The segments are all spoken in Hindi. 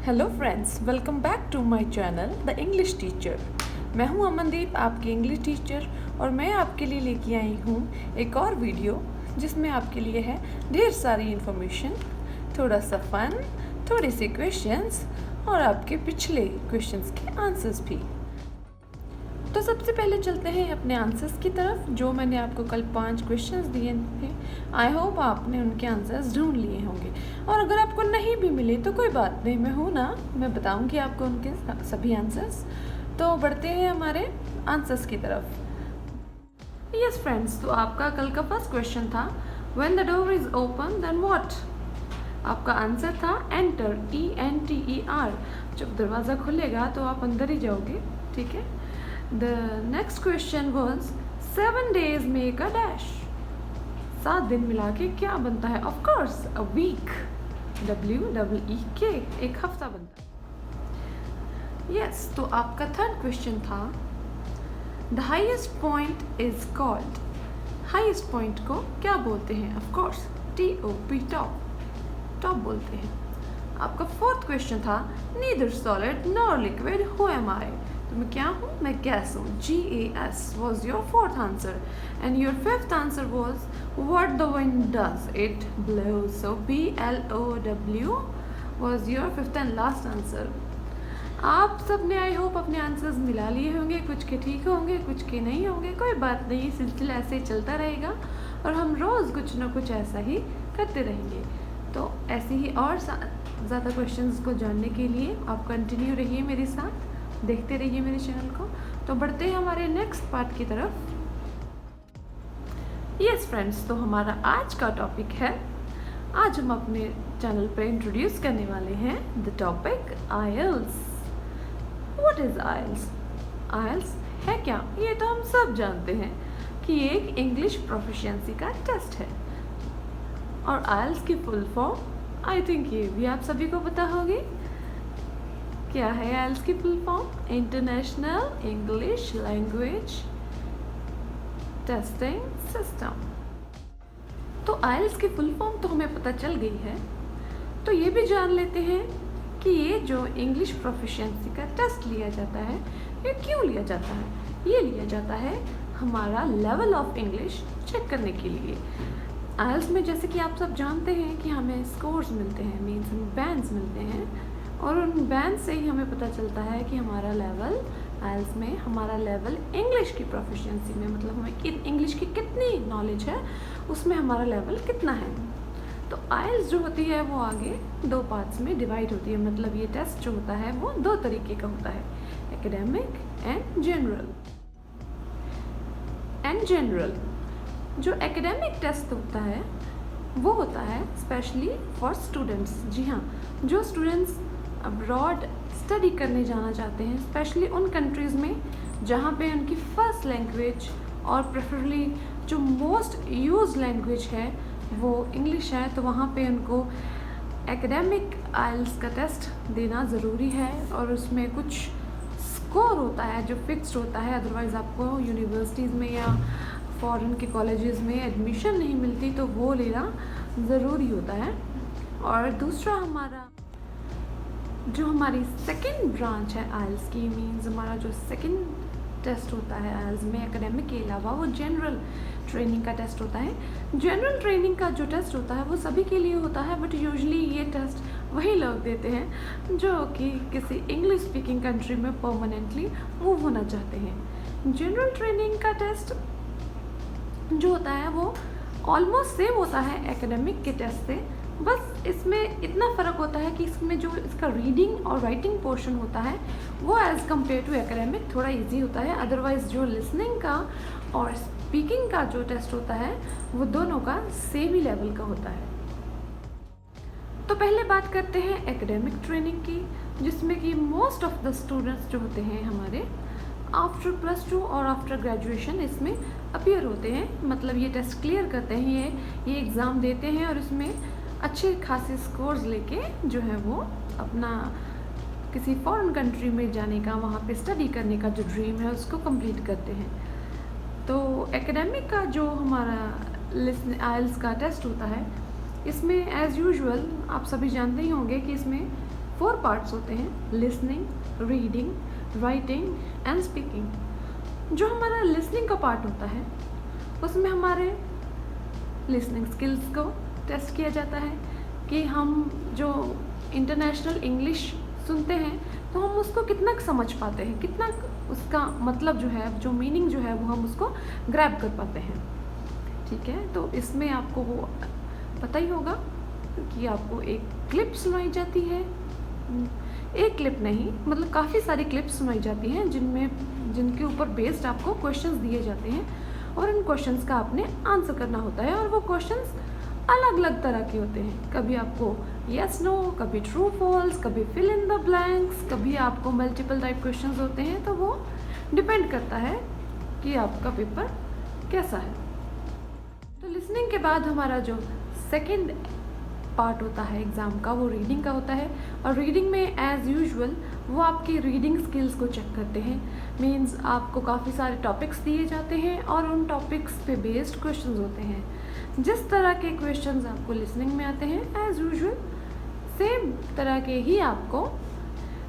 Hello friends, welcome back to my channel the English teacher. मैं हूं अमनदीप, आपकी इंग्लिश टीचर, और मैं आपके लिए लेके आई हूं एक और वीडियो जिसमें आपके लिए है ढेर सारी इन्फॉर्मेशन, थोड़ा सा फन, थोड़े से क्वेश्चंस और आपके पिछले क्वेश्चंस के आंसर्स भी। तो सबसे पहले चलते हैं अपने आंसर्स की तरफ, जो मैंने आपको कल 5 क्वेश्चंस दिए थे। आई होप आपने उनके आंसर्स ढूंढ लिए होंगे, और अगर आपको नहीं भी मिले तो कोई बात नहीं, मैं हूँ ना, मैं बताऊँगी आपको उनके सभी आंसर्स। तो बढ़ते हैं हमारे आंसर्स की तरफ। यस फ्रेंड्स, तो आपका कल का फर्स्ट क्वेश्चन था when the door is open then what. आपका आंसर था एंटर, ENTER। जब दरवाज़ा खुलेगा तो आप अंदर ही जाओगे, ठीक है। The next question was 7 days make a dash। 7 दिन मिला के क्या बनता है? Of course a week, WEEK, एक हफ्ता बनता है। Yes, तो आपका थर्ड क्वेश्चन था The highest point is called। highest point को क्या बोलते हैं? Of course TOP, टॉप बोलते हैं। आपका फोर्थ क्वेश्चन था Neither solid nor liquid, who am I। तो मैं क्या हूँ? मैं गैस हूँ, GAS was your fourth answer, and your fifth answer was what the wind does, it blows, so BLOW was your fifth and last answer। आप सब ने आई होप अपने आंसर्स मिला लिए होंगे, कुछ के ठीक होंगे, कुछ के नहीं होंगे, कोई बात नहीं, सिलसिला ऐसे ही चलता रहेगा और हम रोज़ कुछ ना कुछ ऐसा ही करते रहेंगे। तो ऐसे ही और ज़्यादा क्वेश्चंस को जानने के लिए आप कंटिन्यू रहिए मेरे साथ, देखते रहिए मेरे चैनल को। तो बढ़ते हैं हमारे नेक्स्ट पार्ट की तरफ। यस फ्रेंड्स, तो हमारा आज का टॉपिक है, आज हम अपने चैनल पर इंट्रोड्यूस करने वाले हैं the topic aisles. What is aisles? Aisles है क्या? ये तो हम सब जानते हैं कि ये एक इंग्लिश प्रोफिशिएंसी का टेस्ट है, और आइल्स की फुल फॉर्म आई थिंक ये भी आप सभी को पता होगी। क्या है आइल्स की full form? International English language testing system. तो आइल्स की फुल फॉर्म तो हमें पता चल गई है, तो ये भी जान लेते हैं कि ये जो इंग्लिश प्रोफिशिएंसी का टेस्ट लिया जाता है, ये क्यों लिया जाता है? ये लिया जाता है हमारा लेवल ऑफ इंग्लिश चेक करने के लिए। आइल्स में जैसे कि आप सब जानते हैं कि हमें स्कोर्स मिलते हैं, मीन्स बैंड्स मिलते हैं, और उन बैंड से ही हमें पता चलता है कि हमारा लेवल आइल्स में, हमारा लेवल इंग्लिश की प्रोफिशिएंसी में, मतलब हमें इंग्लिश की कितनी नॉलेज है, उसमें हमारा लेवल कितना है। तो आइल्स जो होती है वो आगे 2 पार्ट्स में डिवाइड होती है, मतलब ये टेस्ट जो होता है वो 2 तरीके का होता है, एकेडमिक एंड जनरल। जो एकेडमिक टेस्ट होता है वो होता है स्पेशली फॉर स्टूडेंट्स। जी हाँ, जो स्टूडेंट्स अब्रॉड स्टडी करने जाना चाहते हैं, स्पेशली उन कंट्रीज़ में जहाँ पे उनकी फर्स्ट लैंग्वेज और प्रेफरली जो मोस्ट यूज लैंग्वेज है वो इंग्लिश है, तो वहाँ पे उनको एकेडमिक आइल्स का टेस्ट देना ज़रूरी है, और उसमें कुछ स्कोर होता है जो फिक्स्ड होता है, अदरवाइज़ आपको यूनिवर्सिटीज़ में या फॉरेन के कॉलेजेस में एडमिशन नहीं मिलती, तो वो लेना ज़रूरी होता है। और दूसरा हमारी सेकंड ब्रांच है आइल्स की, मीन्स हमारा जो सेकंड टेस्ट होता है आइल्स में एकेडमिक के अलावा, वो जनरल ट्रेनिंग का टेस्ट होता है। जनरल ट्रेनिंग का जो टेस्ट होता है वो सभी के लिए होता है, बट यूजुअली ये टेस्ट वही लोग देते हैं जो कि किसी इंग्लिश स्पीकिंग कंट्री में परमानेंटली मूव होना चाहते हैं। जनरल ट्रेनिंग का टेस्ट जो होता है वो ऑलमोस्ट सेम होता है एकेडमिक के टेस्ट से, बस इसमें इतना फ़र्क होता है कि इसमें जो इसका रीडिंग और राइटिंग पोर्शन होता है वो एज़ कम्पेयर टू एकेडमिक थोड़ा इजी होता है, अदरवाइज़ जो लिसनिंग का और स्पीकिंग का जो टेस्ट होता है वो दोनों का सेम ही लेवल का होता है। तो पहले बात करते हैं एकेडमिक ट्रेनिंग की, जिसमें कि मोस्ट ऑफ द स्टूडेंट्स जो होते हैं हमारे आफ्टर +2 और आफ्टर ग्रेजुएशन इसमें अपीयर होते हैं, मतलब ये टेस्ट क्लियर करते हैं, ये एग्ज़ाम देते हैं, और इसमें अच्छे खासे स्कोर्स लेके जो है वो अपना किसी फॉरेन कंट्री में जाने का, वहाँ पे स्टडी करने का जो ड्रीम है उसको कंप्लीट करते हैं। तो एकेडमिक का जो हमारा आइल्स का टेस्ट होता है, इसमें एज़ यूजुअल आप सभी जानते ही होंगे कि इसमें 4 पार्ट्स होते हैं, listening, reading, writing and speaking. जो हमारा लिसनिंग का पार्ट होता है उसमें हमारे लिसनिंग स्किल्स को टेस्ट किया जाता है कि हम जो इंटरनेशनल इंग्लिश सुनते हैं तो हम उसको कितना समझ पाते हैं, कितना उसका मतलब जो है, जो मीनिंग जो है वो हम उसको ग्रैब कर पाते हैं। ठीक है, तो इसमें आपको वो पता ही होगा कि आपको एक क्लिप सुनाई जाती है, एक क्लिप नहीं मतलब काफ़ी सारी क्लिप्स सुनाई जाती हैं जिनके ऊपर बेस्ड आपको क्वेश्चंस दिए जाते हैं और इन क्वेश्चंस का आपने आंसर करना होता है। और वो क्वेश्चंस अलग अलग तरह के होते हैं, कभी आपको यस नो, कभी ट्रू फॉल्स, कभी फिल इन द ब्लैंक्स, कभी आपको मल्टीपल टाइप क्वेश्चंस होते हैं। तो वो डिपेंड करता है कि आपका पेपर कैसा है। तो लिसनिंग के बाद हमारा जो सेकंड पार्ट होता है एग्ज़ाम का वो रीडिंग का होता है। और रीडिंग में एज़ यूजुअल वो आपकी रीडिंग स्किल्स को चेक करते हैं। मींस आपको काफ़ी सारे टॉपिक्स दिए जाते हैं और उन टॉपिक्स पे बेस्ड क्वेश्चंस होते हैं। जिस तरह के क्वेश्चंस आपको लिसनिंग में आते हैं एज़ यूजुअल सेम तरह के ही आपको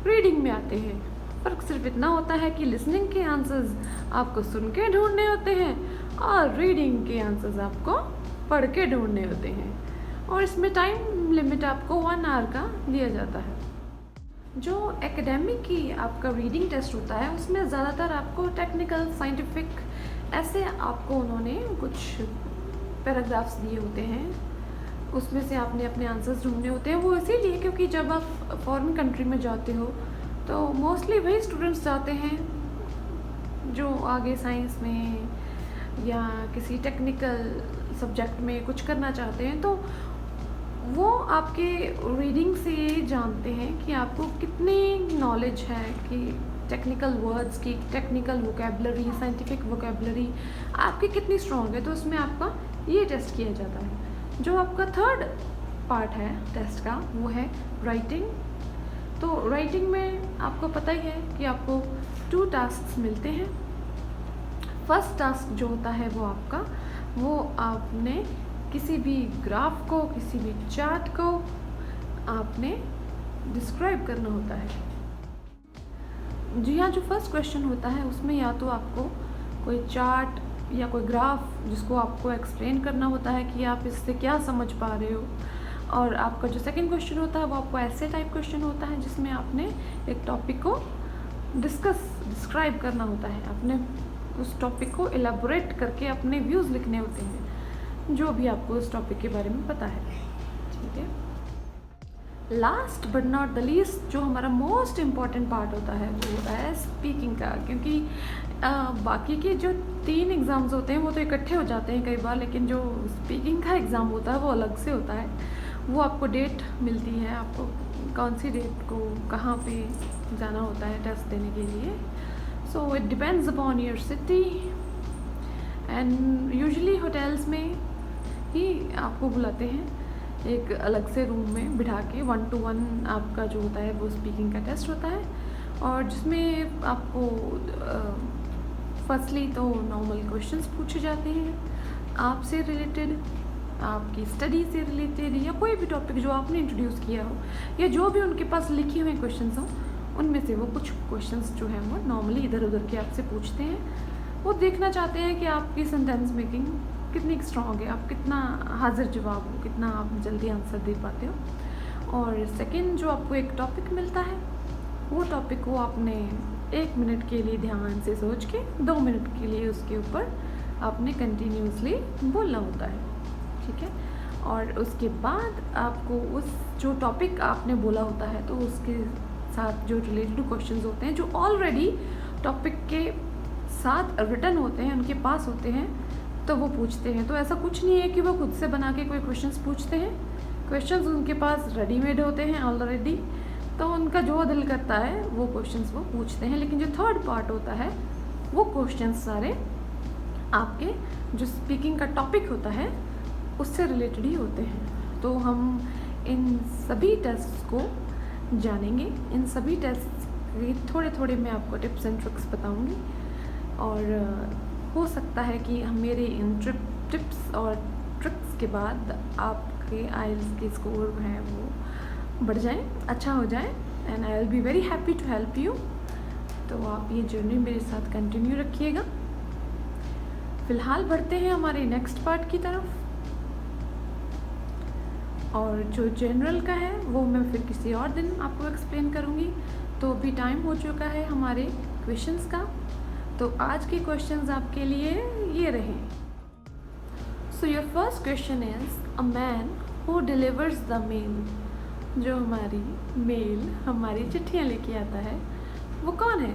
रीडिंग में आते हैं। फ़र्क सिर्फ इतना होता है कि लिसनिंग के आंसर्स आपको सुन के ढूंढने होते हैं और रीडिंग के आंसर्स आपको पढ़ के ढूंढने होते हैं। और इसमें टाइम लिमिट आपको 1 आवर का दिया जाता है। जो एकेडमिक की आपका रीडिंग टेस्ट होता है उसमें ज़्यादातर आपको टेक्निकल, साइंटिफिक ऐसे आपको उन्होंने कुछ पैराग्राफ्स दिए होते हैं, उसमें से आपने अपने आंसर्स ढूंढने होते हैं। वो इसीलिए क्योंकि जब आप फॉरेन कंट्री में जाते हो तो मोस्टली वही स्टूडेंट्स जाते हैं जो आगे साइंस में या किसी टेक्निकल सब्जेक्ट में कुछ करना चाहते हैं। तो वो आपके रीडिंग से जानते हैं कि आपको कितनी नॉलेज है कि टेक्निकल वर्ड्स की, टेक्निकल वोकेबलरी, साइंटिफिक वोकेबलरी आपकी कितनी स्ट्रॉन्ग है। तो उसमें आपका ये टेस्ट किया जाता है। जो आपका थर्ड पार्ट है टेस्ट का वो है राइटिंग। तो राइटिंग में आपको पता ही है कि आपको 2 टास्क मिलते हैं। फर्स्ट टास्क जो होता है वो आपने किसी भी ग्राफ को, किसी भी चार्ट को आपने डिस्क्राइब करना होता है। जी हाँ, जो फर्स्ट क्वेश्चन होता है उसमें या तो आपको कोई चार्ट या कोई ग्राफ जिसको आपको एक्सप्लेन करना होता है कि आप इससे क्या समझ पा रहे हो। और आपका जो सेकंड क्वेश्चन होता है वो आपको ऐसे टाइप क्वेश्चन होता है जिसमें आपने एक टॉपिक को डिस्क्राइब करना होता है, अपने उस टॉपिक को एलाबोरेट करके अपने व्यूज़ लिखने होते हैं जो भी आपको उस टॉपिक के बारे में पता है। ठीक है, last but not the least जो हमारा मोस्ट इम्पॉर्टेंट पार्ट होता है वो होता है स्पीकिंग का। क्योंकि बाकी के जो 3 एग्ज़ाम्स होते हैं वो तो इकट्ठे हो जाते हैं कई बार, लेकिन जो स्पीकिंग का एग्ज़ाम होता है वो अलग से होता है। वो आपको डेट मिलती है, आपको कौन सी डेट को कहाँ पे जाना होता है टेस्ट देने के लिए। So it depends upon your city and usually hotels में ही आपको बुलाते हैं एक अलग से रूम में बिठा के 1 to 1 आपका जो होता है वो स्पीकिंग का टेस्ट होता है। और जिसमें आपको फर्स्टली तो नॉर्मल क्वेश्चंस पूछे जाते हैं आपसे रिलेटेड, आपकी स्टडी से रिलेटेड या कोई भी टॉपिक जो आपने इंट्रोड्यूस किया हो या जो भी उनके पास लिखे हुए क्वेश्चंस हों उनमें से वो कुछ क्वेश्चंस जो हैं वो नॉर्मली इधर उधर के आपसे पूछते हैं। वो देखना चाहते हैं कि आपकी सेंटेंस मेकिंग कितनी स्ट्रॉन्ग है, आप कितना हाजिर जवाब हो, कितना आप जल्दी आंसर दे पाते हो। और सेकंड जो आपको एक टॉपिक मिलता है वो टॉपिक को आपने 1 मिनट के लिए ध्यान से सोच के 2 मिनट के लिए उसके ऊपर आपने कंटिन्यूसली बोलना होता है। ठीक है, और उसके बाद आपको उस जो टॉपिक आपने बोला होता है तो उसके साथ जो रिलेटेड क्वेश्चंस होते हैं जो ऑलरेडी टॉपिक के साथ रिटन होते हैं, उनके पास होते हैं, तो वो पूछते हैं। तो ऐसा कुछ नहीं है कि वो खुद से बना के कोई क्वेश्चंस पूछते हैं, क्वेश्चंस उनके पास रेडीमेड होते हैं ऑलरेडी, तो उनका जो दिल करता है वो क्वेश्चंस वो पूछते हैं। लेकिन जो थर्ड पार्ट होता है वो क्वेश्चंस सारे आपके जो स्पीकिंग का टॉपिक होता है उससे रिलेटेड ही होते हैं। तो हम इन सभी टेस्ट्स को जानेंगे, इन सभी टेस्ट के थोड़े थोड़े मैं आपको टिप्स एंड ट्रिक्स बताऊंगी। और हो सकता है कि हम मेरे इन टिप्स और ट्रिक्स के बाद आपके आइल्स के स्कोर हैं वो बढ़ जाएं, अच्छा हो जाए। And I will be very happy to help you. तो आप ये जर्नी मेरे साथ कंटिन्यू रखिएगा। फ़िलहाल बढ़ते हैं हमारे नेक्स्ट पार्ट की तरफ, और जो जनरल का है वो मैं फिर किसी और दिन आपको एक्सप्लेन करूँगी। तो अभी टाइम हो चुका है हमारे क्वेश्चंस का। तो आज के क्वेश्चंस आपके लिए ये रहे। So your first question is a man who delivers the mail. जो हमारी मेल, हमारी चिट्ठियाँ लेके आता है, वो कौन है?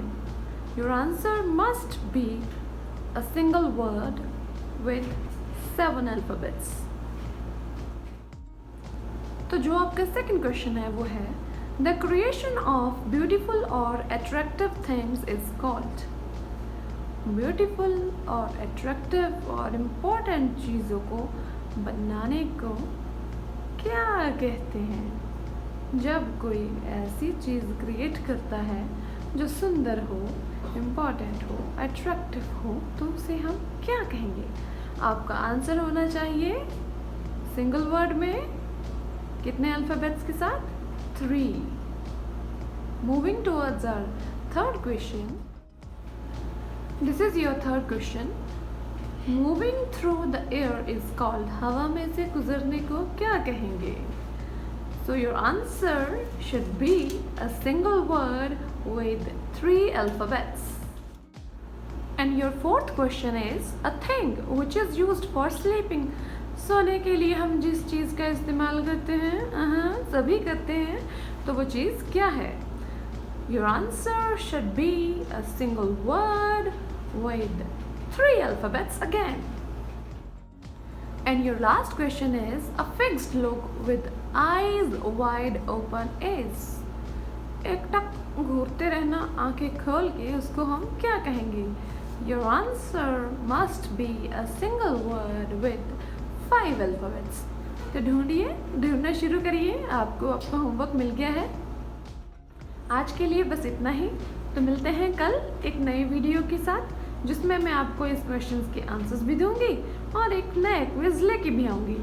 Your answer must be a single word with 7 alphabets. तो जो आपका सेकंड क्वेश्चन है वो है द क्रिएशन ऑफ ब्यूटीफुल और attractive things is called. Beautiful और अट्रैक्टिव और इम्पोर्टेंट चीज़ों को बनाने को क्या कहते हैं? जब कोई ऐसी चीज़ क्रिएट करता है जो सुंदर हो, इम्पोर्टेंट हो, अट्रैक्टिव हो, तो उसे हम क्या कहेंगे? आपका आंसर होना चाहिए सिंगल वर्ड में कितने अल्फ़ाबेट्स के साथ? 3। Moving towards our third question. This is your third question. Moving through the air is called. हवा में से गुजरने को क्या कहेंगे? So your answer should be a single word with 3 alphabets. And your fourth question is a thing which is used for sleeping. सोने के लिए हम जिस चीज़ का इस्तेमाल करते हैं, सभी करते हैं, तो वो चीज़ क्या है? Your answer should be a single word with 3 alphabets again. And your last question is a fixed look with eyes wide open is. एक टक घूरते रहना आंखें खोल के, उसको हम क्या कहेंगे? Your answer must be a single word with 5 alphabets. तो ढूंढना शुरू करिए। आपको आपका होमवर्क मिल गया है। आज के लिए बस इतना ही। तो मिलते हैं कल एक नए वीडियो के साथ, जिसमें मैं आपको इस क्वेश्चंस के आंसर्स भी दूंगी और एक नए क्विज लेके भी आऊँगी।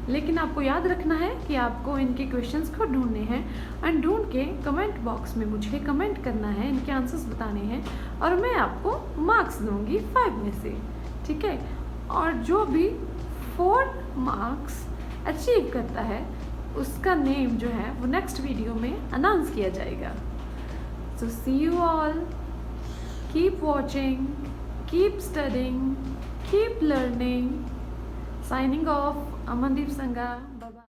लेकिन आपको याद रखना है कि आपको इनके क्वेश्चंस को ढूंढने हैं एंड ढूंढ के कमेंट बॉक्स में मुझे कमेंट करना है, इनके आंसर्स बताने हैं, और मैं आपको मार्क्स दूँगी 5 में से। ठीक है? और जो भी 4 मार्क्स अचीव करता है उसका नेम जो है वो नेक्स्ट वीडियो में अनाउंस किया जाएगा। So see you all, keep watching, keep studying, keep learning. Signing off, Amandeep Sanga. Bye bye.